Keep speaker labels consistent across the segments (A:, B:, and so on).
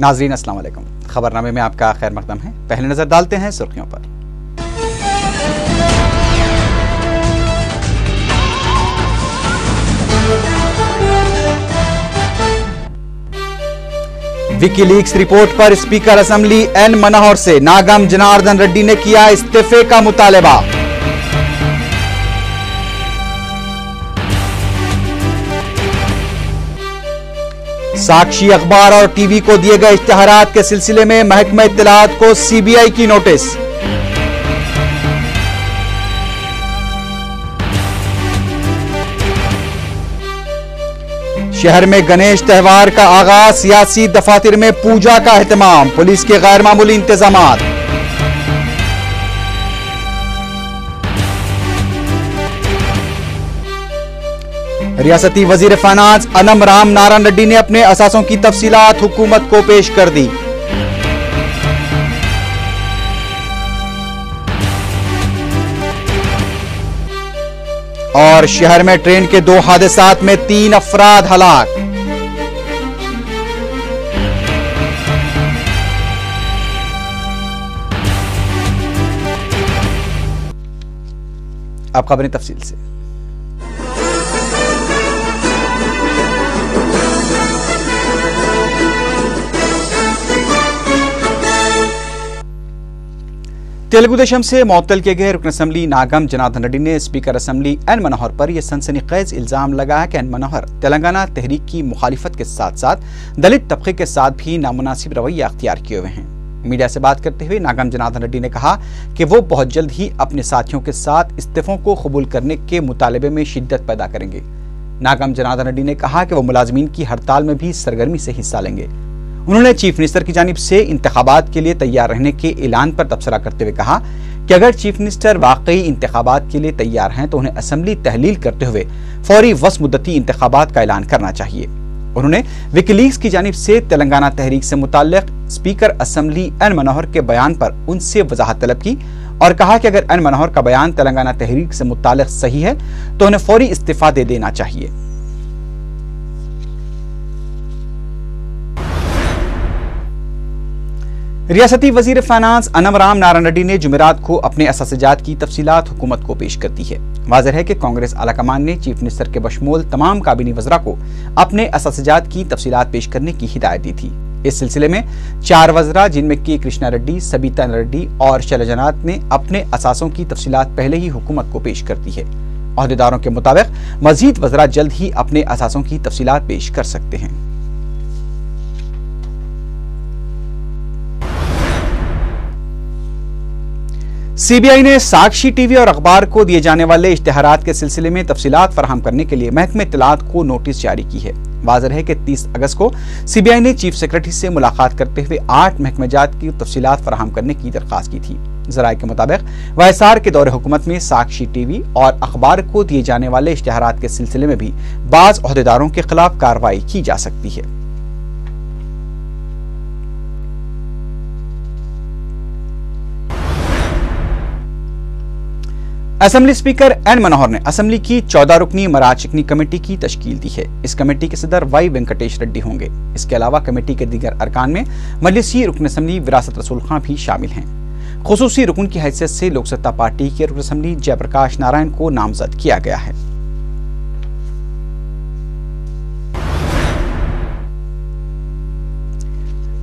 A: नाजरीन अस्सलाम वालेकुम। खबरनामे में आपका खैर मकदम है। पहले नजर डालते हैं सुर्खियों पर। विकीलीक्स रिपोर्ट पर स्पीकर असेंबली एन मनोहर से नागम जनार्दन रेड्डी ने किया इस्तीफे का मुतालबा। साक्षी अखबार और टीवी को दिए गए इश्तिहारात के सिलसिले में महकमा इत्तलाआत को सीबीआई की नोटिस। शहर में गणेश त्यौहार का आगाज, सियासी दफातर में पूजा का एहतमाम, पुलिस के गैर मामूली इंतजामात। रियासती वजीर फाइनेंस अनम राम नारायण रेड्डी ने अपने असासों की तफसीलात हुकूमत को पेश कर दी। और शहर में ट्रेन के 2 हादसात में 3 अफराद हलाक। अब खबरें तफसील से। तेलुगु देशम से मुअत्तल किए गए रुकन असेंबली नागम जनार्दन रेड्डी ने स्पीकर असेंबली एन मनोहर पर यह सनसनीखेज इल्जाम लगाया कि एन मनोहर तेलंगाना तहरीक की मुखालिफत के साथ साथ दलित तबके के साथ भी नामुनासिब रवैया अख्तियार किए हुए हैं। मीडिया से बात करते हुए नागम जनार्दन रेड्डी ने कहा कि वो बहुत जल्द ही अपने साथियों के साथ इस्तीफों को कबूल करने के मुतालबे में शिद्दत पैदा करेंगे। नागम जनार्दन रेड्डी ने कहा कि वो मुलाजमीन की हड़ताल में भी सरगर्मी से हिस्सा लेंगे। उन्होंने चीफ मिनिस्टर की जानिब से इंतखाबात के लिए तैयार रहने के ऐलान पर तबसरा करते हुए कहा कि अगर चीफ मिनिस्टर वाकई इंतखाबात के लिए तैयार हैं तो उन्हें असेंबली तहलील करते हुए फौरी वस मुद्दती इंतखाबात का ऐलान करना चाहिए। उन्होंने विकीलीक्स की जानिब से तेलंगाना तहरीक से मुताल्लिक स्पीकर असेंबली एन मनोहर के बयान पर उनसे वजाहत तलब की और कहा कि अगर एन मनोहर का बयान तेलंगाना तहरीक से मुताल्लिक सही है तो उन्हें फौरी इस्तीफा दे देना चाहिए। रियासती वजीर फाइनेंस अनम राम नारायण रेड्डी ने जुमेरात को अपने असासजात की तफसीलात हुकूमत को पेश कर दी है। वाज़ेह है कि कांग्रेस आलाकमान ने चीफ मिनिस्टर के बशमूल तमाम काबीनी वज़रा को अपने असासजात की तफसीलात पेश करने की हिदायत दी थी। इस सिलसिले में 4 वज़रा जिनमें के कृष्णा रेड्डी, सबीता रेड्डी और शैलजानाथ ने अपने असासों की तफसीलात पहले ही हुकूमत को पेश कर दी है। अहदेदारों के मुताबिक मजीद वज़रा जल्द ही अपने असासों की तफसीलात पेश कर सकते हैं। सीबीआई ने साक्षी टीवी और अखबार को दिए जाने वाले इश्तिहारात के सिलसिले में तफसीलात फराहम करने के लिए महकमे इत्तलाआत को नोटिस जारी की है। वाज़ेह है कि 30 अगस्त को सीबीआई ने चीफ सेक्रेटरी से मुलाकात करते हुए 8 महकमेजात की तफसीलात फराहम करने की दरख्वास्त की थी। ज़राए के मुताबिक वायसार के दौरे हुकूमत में साक्षी टीवी और अखबार को दिए जाने वाले इश्तिहारात के सिलसिले में भी बाज़ अहदेदारों के खिलाफ कार्रवाई की जा सकती है। असेंबली स्पीकर एन मनोहर ने असेंबली की 14 रुकनी मराचिकनी कमेटी की तश्कील दी है। इस कमेटी के सदर वाई वेंकटेश रेड्डी होंगे। इसके अलावा कमेटी के दीगर अरकान में मजलिसी रुकन असेंबली विरासत रसूल खां भी शामिल हैं। खुसूसी रुकन की हैसियत से लोक सत्ता पार्टी के रुकन असेंबली जयप्रकाश नारायण को नामजद किया गया है।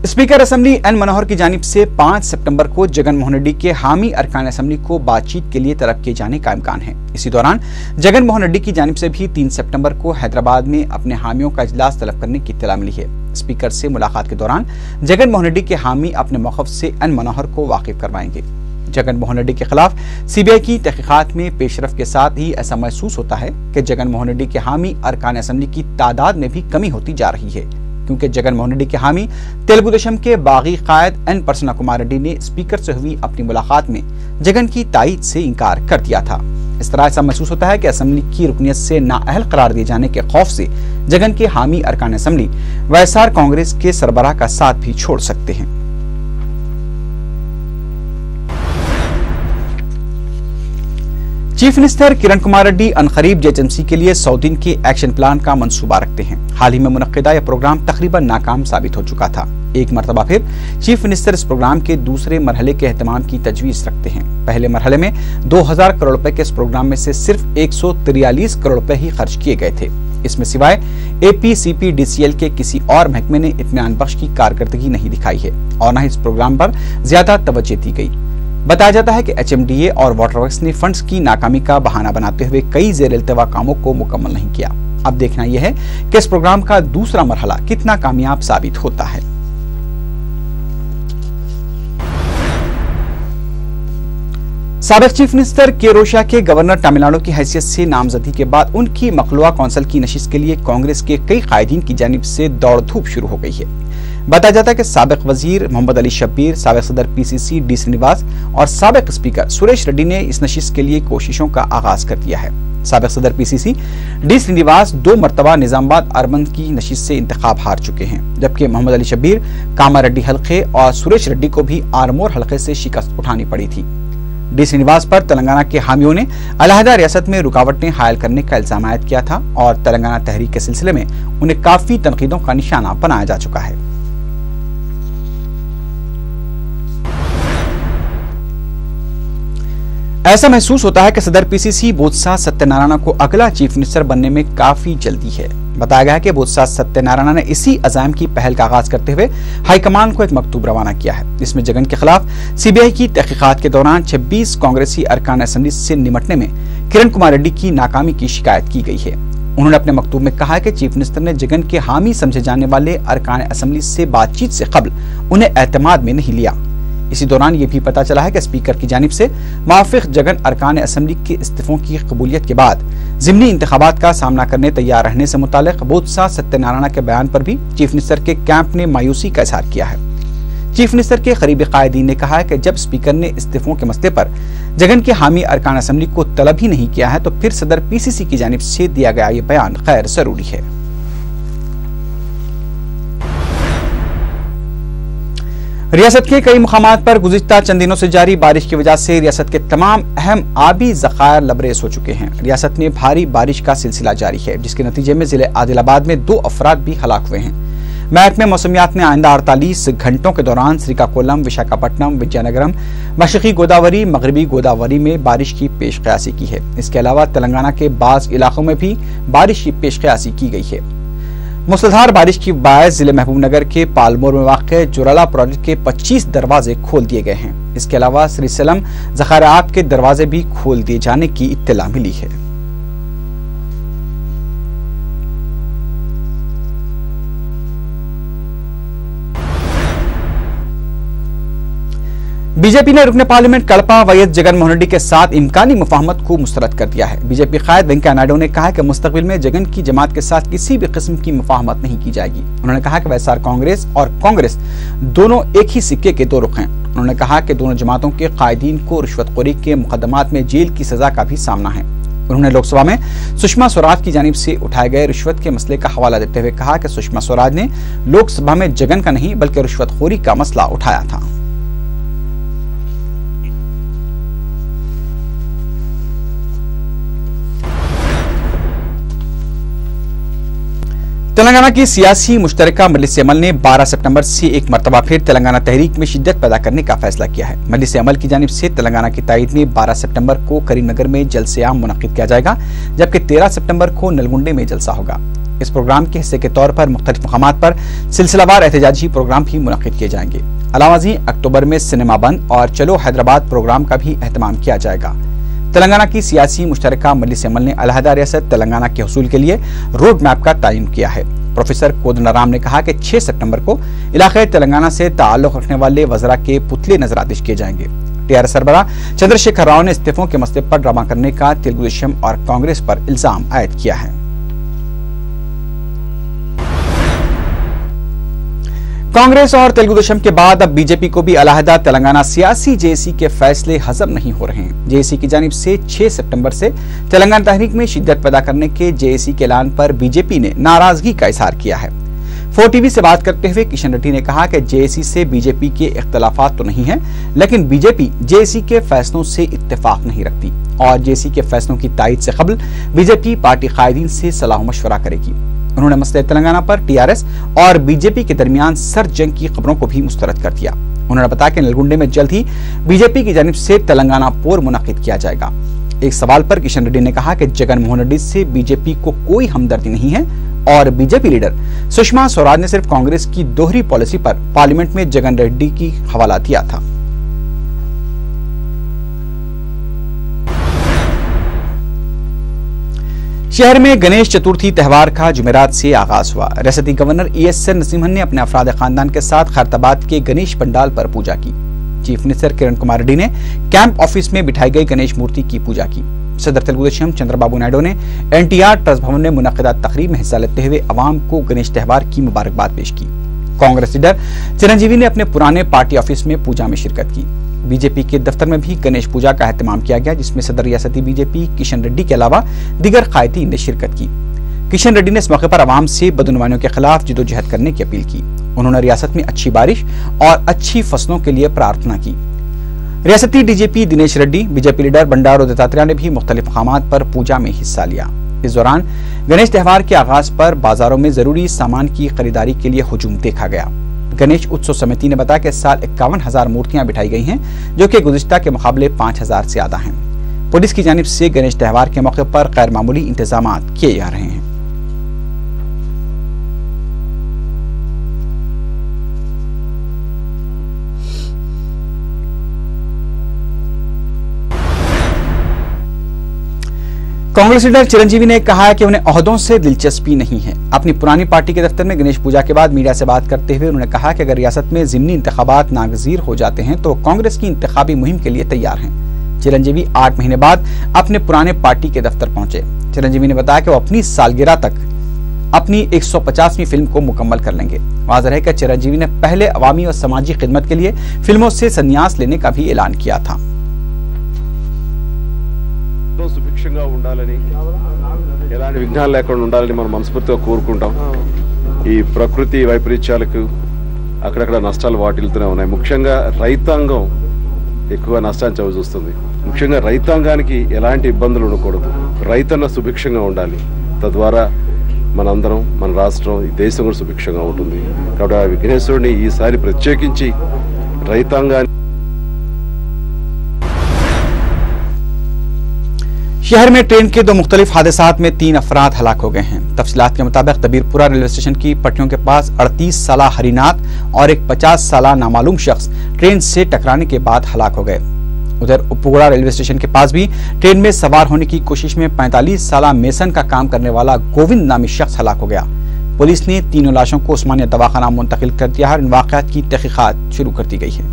A: स्पीकर असेंबली एन मनोहर की जानिब से 5 सितंबर को जगन मोहन रेड्डी के हामी अरकान असेंबली को बातचीत के लिए तलब किए जाने का इम्कान है। इसी दौरान जगन मोहन रेड्डी की जानिब से भी 3 सितंबर को हैदराबाद में अपने हामियों का इजलास तलब करने की इत्तला मिली है। स्पीकर से मुलाकात के दौरान जगन मोहन रेड्डी के हामी अपने मौक़िफ़ से एन मनोहर को वाकिफ करवाएंगे। जगन मोहन रेड्डी के खिलाफ सीबीआई की तहकीकात में पेशरफ के साथ ही ऐसा महसूस होता है कि जगन मोहन रेड्डी के हामी अरकान असेंबली की तादाद में भी कमी होती जा रही है, क्योंकि जगन मोहन रेड्डी के हामी तेलुगु देशम के बागी कायद एन प्रसन्ना कुमार रेड्डी ने स्पीकर से हुई अपनी मुलाकात में जगन की तायीद से इनकार कर दिया था। इस तरह ऐसा महसूस होता है कि असेंबली की रुकनियत से नाअहल करार दिए जाने के खौफ से जगन के हामी अरकान असेंबली वायएसआर कांग्रेस के सरबराह का साथ भी छोड़ सकते हैं। Chief minister Kiran Kumar Reddy अनकरीब JHMC के लिए 100 दिन के एक्शन प्लान का मंसूबा रखते हैं। हाल ही में मुनक्किदा यह प्रोग्राम तकरीबन नाकाम साबित हो चुका था। एक मरतबा फिर चीफ मिनिस्टर इस प्रोग्राम के दूसरे मरहले के एहतमाम की तजवीज रखते हैं। पहले मरहले में 2000 करोड़ रुपए के इस प्रोग्राम में से सिर्फ 143 करोड़ रुपए ही खर्च किए गए थे। इसमें सिवाय APCPDCL के किसी और महकमे ने इत्मीनान बख्श की कारकर्दगी नहीं दिखाई है और न ही इस प्रोग्राम पर ज्यादा तवज्जो दी गई। बताया जाता है कि HMDA और वाटरवर्क्स ने फंड्स की नाकामी का बहाना बनाते हुए कई ज़ेर-इल्तिवा कामों को मुकम्मल नहीं किया। अब देखना यह है कि इस प्रोग्राम का दूसरा मरहला कितना कामयाब साबित होता है। साबिक चीफ मिनिस्टर के रोशा के गवर्नर तमिलनाडु की हैसियत से नामजदगी के बाद उनकी मखलूआ कौंसिल की नशिस्त के लिए कांग्रेस के कई कायदीन की जानिब से दौड़ धूप शुरू हो गई है। बताया जाता है कि साबिक वजीर मोहम्मद अली शब्बीर, साबिक सदर PCC D श्रीनिवास और साबिक स्पीकर सुरेश रेड्डी ने इस नशिस्त के लिए कोशिशों का आगाज कर दिया है। साबिक सदर PCC D श्रीनिवास 2 मरतबा निजामाबाद अर्बन की नशिस्त से इंतखाब हार चुके हैं, जबकि मोहम्मद अली शब्बीर कामारेड्डी हल्के और सुरेश रेड्डी को भी आरमोर हल्के से शिकस्त उठानी पड़ी थी। D श्रीनिवास पर तेलंगाना के हामियों ने अलहदा रियासत में रुकावटें हायल करने का इल्जाम आयद किया था और तेलंगाना तहरीक के सिलसिले में उन्हें काफी तनकीदों का निशाना बनाया जा चुका है। ऐसा महसूस होता है कि सदर PCC बोत्सा सत्यनारायण को अगला चीफ मिनिस्टर बनने में काफी जल्दी है। बताया गया है कि बोत्सा सत्यनारायण ने इसी अज़ाम की पहल का आगाज करते हुए हाईकमान को एक मकतूब रवाना किया है। इसमें जगन के खिलाफ CBI की तहकीकात के दौरान 26 कांग्रेसी अरकान असेंबली से निमटने में किरण कुमार रेड्डी की नाकामी की शिकायत की गई है। उन्होंने अपने मकतूब में कहा है कि चीफ मिनिस्टर ने जगन के हामी समझे जाने वाले अरकान असेंबली से बातचीत से कबल उन्हें एतमाद में नहीं लिया। इसी दौरान यह भी पता चला है कि स्पीकर की जानिब से मुआफिक जगन अरकान असेंबली के इस्तीफों की कबूलियत के बाद ज़िमनी इंतखाबात का सामना करने तैयार रहने से मुतालिक बोत्सा सत्यनारायण के बयान पर भी चीफ मिनिस्टर के कैंप ने मायूसी का इजहार किया है। चीफ मिनिस्टर के करीबी कायदीन ने कहा है कि जब स्पीकर ने इस्तीफों के मसले पर जगन के हामी अरकान असेंबली को तलब ही नहीं किया है तो फिर सदर PCC की जानिब से दिया गया ये बयान गैर जरूरी है। रियासत के कई मुकामात पर गुज़िश्ता चंद दिनों से जारी बारिश की वजह से रियासत के तमाम अहम आबी ज़खायर लबरेज हो चुके हैं। रियासत में भारी बारिश का सिलसिला जारी है, जिसके नतीजे में जिले आदिलाबाद में 2 अफराद भी हलाक हुए हैं। महकमे मौसमियात ने आइंदा 48 घंटों के दौरान श्रीकाकुलम, विशाखापट्टनम, विजयनगरम, मशरकी गोदावरी, मगरबी गोदावरी में बारिश की पेशकयासी की है। इसके अलावा तेलंगाना के बाज़ इलाकों में भी बारिश की पेशकयासी की गई है। मूसलाधार बारिश की बायस जिले महबूबनगर के पालमोर में वाक़ जुराला प्रोजेक्ट के 25 दरवाजे खोल दिए गए हैं। इसके अलावा श्रीसलम ज़खारात के दरवाजे भी खोल दिए जाने की इत्तला मिली है। बीजेपी ने रुकने पार्लियामेंट कड़पा वैएस जगन मोहन रेड्डी के साथ इम्कानी मुफाहमत को मुस्तरद कर दिया है। बीजेपी कायद वेंकैया नायडू ने कहा कि मुस्तकबिल में जगन की जमात के साथ किसी भी किस्म की मुफाहमत नहीं की जाएगी। उन्होंने कहा कि वैएसआर कांग्रेस और कांग्रेस दोनों एक ही सिक्के के 2 रुख हैं। उन्होंने कहा कि दोनों जमातों के कायदीन को रिश्वतखोरी के मुकदमात में जेल की सजा का भी सामना है। उन्होंने लोकसभा में सुषमा स्वराज की जानिब से उठाए गए रिश्वत के मसले का हवाला देते हुए कहा कि सुषमा स्वराज ने लोकसभा में जगन का नहीं बल्कि रिश्वतखोरी का मसला उठाया था। तेलंगाना की सियासी मुश्तरका मजलिस अमल ने 12 सितंबर से एक मरतबा फिर तेलंगाना तहरीक में शिद्दत पैदा करने का फैसला किया है। मजलिस अमल की जानिब से तेलंगाना की तायद में 12 सितंबर को करीमनगर में जलसे आम मुनक्किद किया जाएगा, जबकि 13 सितंबर को नलगुंडे में जलसा होगा। इस प्रोग्राम के हिस्से के तौर पर मुख्तलिफ मकामात पर सिलसिलावार एहतजाजी प्रोग्राम भी मुनक्किद किए जाएंगे। अलावाजी अक्टूबर में सिनेमा बंद और चलो हैदराबाद प्रोग्राम का भी एहतमाम किया जाएगा। तेलंगाना की सियासी मुश्तरका मजलिस अमल ने अलहदा रियासत तेलंगाना के हुसूल के लिए रोड मैप का तयन किया है। प्रोफेसर कोदंडराम ने कहा कि 6 सितंबर को इलाके तेलंगाना से ताल्लुक रखने वाले वज़रा के पुतले नजरादिश किए जाएंगे। TRS सरबराह चंद्रशेखर राव ने इस्तीफों के मसले पर ड्रामा करने का तेलुगु देशम और कांग्रेस पर इल्जाम आयद किया है। कांग्रेस और तेलुगु देशम के बाद अब बीजेपी को भी अलहदा तेलंगाना सियासी JAC के फैसले हजम नहीं हो रहे हैं। JAC की जानिब से 6 सितंबर से तेलंगाना तहरीक में शिद्दत पैदा करने के JAC के ऐलान पर बीजेपी ने नाराजगी का इजहार किया है। 4TV से बात करते हुए किशन रेड्डी ने कहा कि JAC से बीजेपी के इख्तलाफात तो नहीं है, लेकिन बीजेपी JAC के फैसलों से इत्तेफाक नहीं रखती और JAC के फैसलों की तायद से कबल बीजेपी पार्टी कायदीन से सलाह मशवरा करेगी। उन्होंने मसले तेलंगाना पर टीआरएस और बीजेपी के दरमियान सर जंग की खबरों को भी मुस्तरद कर दिया। उन्होंने बताया कि नलगुंडे में जल्द ही बीजेपी की जानिब से तेलंगाना पोर मुनक्किद किया जाएगा। एक सवाल पर किशन रेड्डी ने कहा कि जगन मोहन रेड्डी से बीजेपी को कोई हमदर्दी नहीं है और बीजेपी लीडर सुषमा स्वराज ने सिर्फ कांग्रेस की दोहरी पॉलिसी पर पार्लियामेंट में जगन रेड्डी की हवाला दिया था। शहर में गणेश चतुर्थी त्योहार का जुमेरात से आगाज हुआ। रियासती गवर्नर ESN नसीमन ने अपने अफराद खानदान के साथ खैरताबाद के गणेश पंडाल पर पूजा की। चीफ मिनिस्टर किरण कुमार रेड्डी ने कैंप ऑफिस में बिठाई गई गणेश मूर्ति की पूजा की। सदर तेलुगु देशम चंद्रबाबू नायडू ने NTR ट्रस्ट भवन में मुनक्किदा तकरीब में हिस्सा लेते हुए अवाम को गणेश त्योहार की मुबारकबाद पेश की। कांग्रेस लीडर चिरंजीवी ने अपने पुराने पार्टी ऑफिस में पूजा में शिरकत की। बीजेपी के दफ्तर में भी गणेश पूजा का एहतमाम किया गया, जिसमें सदर रियासती बीजेपी किशन रेड्डी के अलावा दीगर कायदीन ने शिरकत की। किशन रेड्डी ने इस मौके पर आवाम से बदउनवानियों के खिलाफ जिदोजहद करने की अपील की। उन्होंने रियासत में अच्छी बारिश और अच्छी फसलों के लिए प्रार्थना की। रियासती DGP Dinesh Reddy, BJP leader Bandaru Dattatreya ने भी मुख्तलिफ मकामात पर पूजा में हिस्सा लिया। इस दौरान गणेश त्योहार के आगाज पर बाजारों में जरूरी सामान की खरीदारी के लिए हुजूम देखा गया। गणेश उत्सव समिति ने बताया कि इस साल 51,000 मूर्तियां बिठाई गई हैं, जो कि गुज़िश्ता के मुकाबले 5,000 से ज्यादा हैं। पुलिस की जानिब से गणेश त्योहार के मौके पर गैर मामूली इंतजाम किए जा रहे हैं। कांग्रेस लीडर चिरंजीवी ने कहा है कि उन्हें ओहदों से दिलचस्पी नहीं है। अपनी पुरानी पार्टी के दफ्तर में गणेश पूजा के बाद मीडिया से बात करते हुए उन्होंने कहा कि अगर रियासत में ज़िमनी इंतखाबात नागजीर हो जाते हैं तो कांग्रेस की इंतखाबी मुहिम के लिए तैयार हैं। चिरंजीवी 8 महीने बाद अपने पुराने पार्टी के दफ्तर पहुंचे। चिरंजीवी ने बताया कि वो अपनी सालगिरह तक अपनी 150वीं फिल्म को मुकम्मल कर लेंगे। वाज़ेह है कि चिरंजीवी ने पहले अवामी और समाजी खिदमत के लिए फिल्मों से संन्यास लेने का भी ऐलान किया था।
B: సుభిక్షంగా ఉండాలని, ఎలాంటి విఘ్నాలు లేకుండా ఉండాలని మనం మనస్ఫూర్తిగా కోరుకుంటాం। ఈ ప్రకృతి వైపరీత్యాలకు అక్కడక్కడ నష్టాలు వాటిల్తూనే ఉన్నాయి। ముఖ్యంగా రైతాంగం ఎక్కువ నష్టాన్ని చవిచూస్తుంది। ముఖ్యంగా రైతాంగానికి ఎలాంటి ఇబ్బందులు ఉండకూడదు, రైతన్న సుభిక్షంగా ఉండాలి। తద్వారా మనందరం, మన రాష్ట్రం, ఈ దేశం కూడా సుభిక్షంగా ఉంటుంది। కాబట్టి ఆ విఘ్నేశ్వరుని ఈసారి ప్రత్యేకించి రైతాంగాన్ని
A: शहर में ट्रेन के 2 मुख्तलिफ हादसात में 3 अफराद हलाक हो गए हैं। तफसीलात के मुताबिक तबीरपुरा रेलवे स्टेशन की पटरियों के पास 38 साला हरिनाथ और एक 50 साला नामालूम शख्स ट्रेन से टकराने के बाद हलाक हो गए। उधर उपगुड़ा रेलवे स्टेशन के पास भी ट्रेन में सवार होने की कोशिश में 45 साला मेसन का काम करने वाला गोविंद नामी शख्स हलाक हो गया। पुलिस ने तीनों लाशों को उस्मानिया दवाखाना मुंतकिल कर दिया है। इन वाक़यात की तहकीकात शुरू कर दी गई है।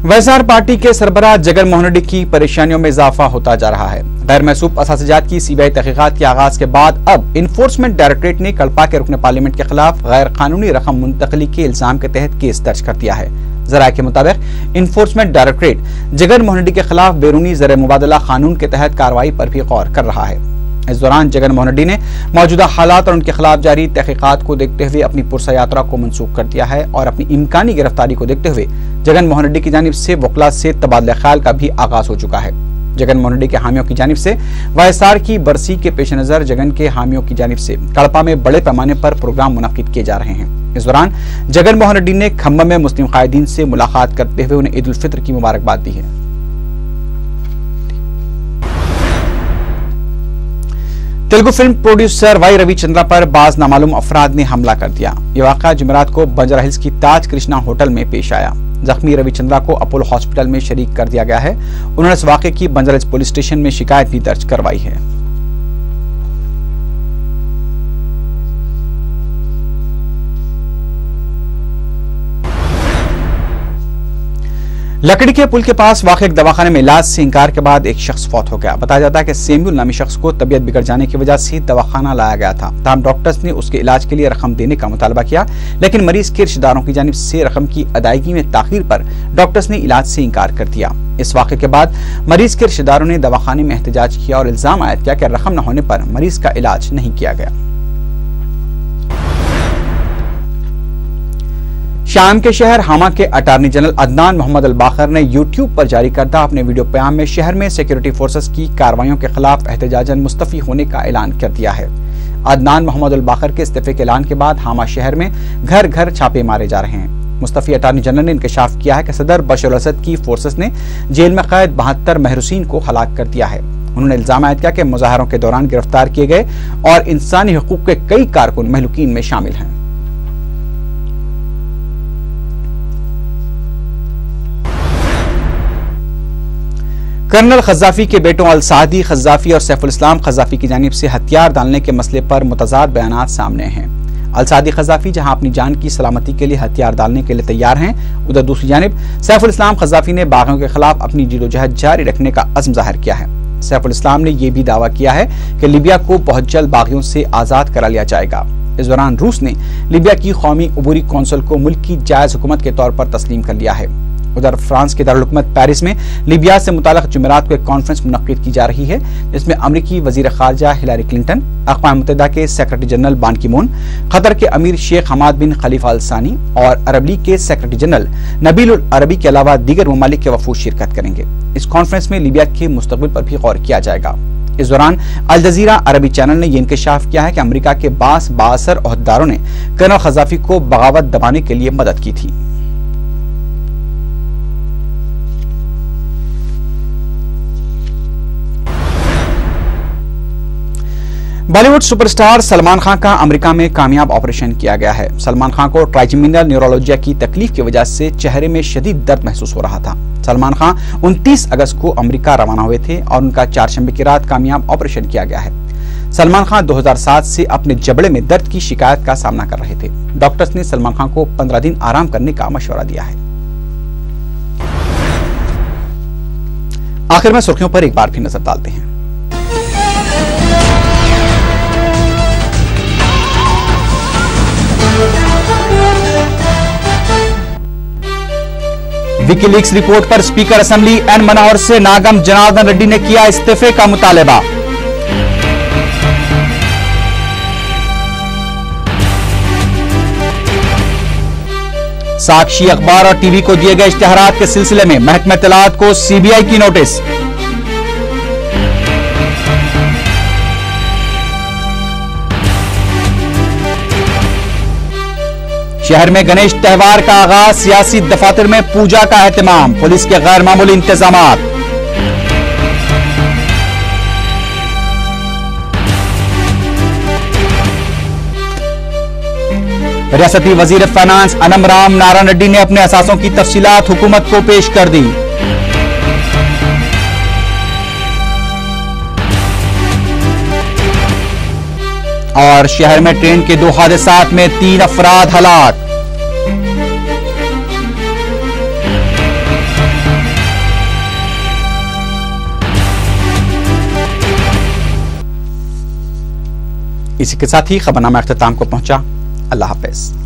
A: वैएसआर पार्टी के सरबराह जगन मोहन रेड्डी की परेशानियों में इजाफा होता जा रहा है। गैर महसूब असातिजात की सीबीआई तहकीकात के आगाज के बाद अब इन्फोर्समेंट डायरेक्टरेट ने कल्पा के रुकन पार्लियामेंट के खिलाफ गैर कानूनी रकम मुंतकली के इल्जाम के तहत केस दर्ज कर दिया है। जराये के मुताबिक इन्फोर्समेंट डायरेक्टरेट जगन मोहन रेड्डी के खिलाफ बैरूनी ज़र मुबादला कानून के तहत कार्रवाई पर भी गौर कर रहा है। इस दौरान जगन मोहन रेड्डी ने मौजूदा हालात और उनके खिलाफ जारी तहकीकात को देखते हुए अपनी पुरसा यात्रा को मंसूख कर दिया है और अपनी इम्कानी गिरफ्तारी को देखते हुए जगन मोहन रेड्डी की जानिब से वकला से तबादला ख्याल का भी आगाज हो चुका है। जगन मोहन रेड्डी के हामियों की जानिब से वैएसआर की बरसी के पेश नजर जगन के हामियों की जानिब से कड़पा में बड़े पैमाने पर प्रोग्राम मुनक्किद किए जा रहे हैं। इस दौरान जगन मोहन रेड्डी ने खम्बम में मुस्लिम कायदीन से मुलाकात करते हुए उन्हें ईद उल फित्र की मुबारकबाद दी है। तेलुगु फिल्म प्रोड्यूसर वाई रविचंद्रा पर बाज नामालूम अफराद ने हमला कर दिया। ये वाक़या जुमेरात को बंजारा हिल्स की ताज कृष्णा होटल में पेश आया। जख्मी रविचंद्रा को अपोलो हॉस्पिटल में शरीक कर दिया गया है। उन्होंने इस वाक़े की बंजारा हिल्स पुलिस स्टेशन में शिकायत भी दर्ज करवाई है। लकड़ी के पुल के पास वाक़ एक दवाखाने में इलाज से इंकार के बाद एक शख्स फौत हो गया। बताया जाता है कि सेम्यूल नामी शख्स को तबीयत बिगड़ जाने की वजह से दवाखाना लाया गया था। तमाम डॉक्टर्स ने उसके इलाज के लिए रकम देने का मुतालबा किया, लेकिन मरीज के रिश्तेदारों की जानिब से रकम की अदायगी में ताखीर पर डॉक्टर्स ने इलाज से इंकार कर दिया। इस वाक़े के बाद मरीज के रिश्तेदारों ने दवाखाने में एहतजाज किया और इल्जाम आयद किया कि रकम न होने पर मरीज का इलाज नहीं किया गया। शाम के शहर हामा के अटॉर्नी जनरल अदनान मोहम्मद अल बाकर ने यूट्यूब पर जारी करदा अपने वीडियो प्याम में शहर में सिक्योरिटी फोर्सेस की कार्रवाइयों के खिलाफ एहतजाजन मुस्तफी होने का ऐलान कर दिया है। अदनान मोहम्मद अल बाकर के इस्तीफे के ऐलान के बाद हामा शहर में घर घर छापे मारे जा रहे हैं। मुस्तफी अटॉर्नी जनरल ने इंकशाफ किया है कि सदर बशर असद की फोर्सेस ने जेल में कैद 72 महरूसीन को हलाक कर दिया है। उन्होंने इल्जाम आयद किया कि मुजाहरों के दौरान गिरफ्तार किए गए और इंसानी हुकूक के कई कारकुन महलूकीन में शामिल हैं। कर्नल खज़ाफी के बेटों अल सादी खज़ाफी और सैफुल इस्लाम खज़ाफी की जानिब से हथियार डालने के मसले पर मुतज़ाद बयानात सामने हैं। अल सादी खज़ाफी जहां अपनी जान की सलामती के लिए हथियार डालने के लिए तैयार हैं, उधर दूसरी जानिब सैफुल इस्लाम खज़ाफी ने बागियों के खिलाफ अपनी जिदोजहद जारी रखने का अज़्म जाहिर किया है। सैफुल इस्लाम ने यह भी दावा किया है कि लीबिया को बहुत जल्द बागियों से आज़ाद करा लिया जाएगा। इस दौरान रूस ने लीबिया की कौमी अबूरी कौंसिल को मुल्क की जायज हुकूमत के तौर पर तस्लीम कर लिया है। उधर फ्रांस के दारुल-हुकूमत पेरिस में लीबिया से मुताल्लिक़ जुमेरात को एक कॉन्फ्रेंस मुनक्किद की जा रही है, जिसमें अमरीकी वज़ीर ख़ारजा हिलारी क्लिंटन, अक़वाम मुत्तहिदा के सेक्रेटरी जनरल बान की मून, कतर के अमीर शेख हमाद बिन खलीफा अल सानी और अरब लीग के सेक्रेटरी जनरल नबील उल अरबी के अलावा दीगर ममालिक के वफूद शिरकत करेंगे। इस कॉन्फ्रेंस में लीबिया के मुस्तक़बिल पर भी गौर किया जाएगा। इस दौरान अल जज़ीरा अरबी चैनल ने यह इंकशाफ किया है कि अमरीका के बाअसर ओहदेदारों ने कर्नल खज़ाफी को बगावत दबाने के लिए मदद की थी। बॉलीवुड सुपरस्टार सलमान खान का अमेरिका में कामयाब ऑपरेशन किया गया है। सलमान खान को ट्राइजेमिनल न्यूरोलॉजिया की तकलीफ की वजह से चेहरे में शदीद दर्द महसूस हो रहा था। सलमान खान 29 अगस्त को अमेरिका रवाना हुए थे और उनका 4 शंबे की रात कामयाब ऑपरेशन किया गया है। सलमान खान 2007 से अपने जबड़े में दर्द की शिकायत का सामना कर रहे थे। डॉक्टर्स ने सलमान खान को 15 दिन आराम करने का मशवरा दिया है। आखिर में सुर्खियों पर एक बार फिर नजर डालते हैं। विकीलीक्स रिपोर्ट पर स्पीकर असेंबली एन मनोहर से नागम जनार्दन रेड्डी ने किया इस्तीफे का मुतालबा। साक्षी अखबार और टीवी को दिए गए इश्तिहारात के सिलसिले में महकमा इत्तलाआत को सीबीआई की नोटिस। शहर में गणेश त्योहार का आगाज, सियासी दफातर में पूजा का एहतमाम, पुलिस के गैर मामूली इंतजामात। रियासती वजीर फाइनेंस अनम राम नारायण रेड्डी ने अपने असासों की तफसीलात हुकूमत को पेश कर दी। और शहर में ट्रेन के 2 हादसात में 3 अफराद हलाक। इसी के साथ ही खबरनामा अख्ताम को पहुंचा। अल्लाह हाफिज।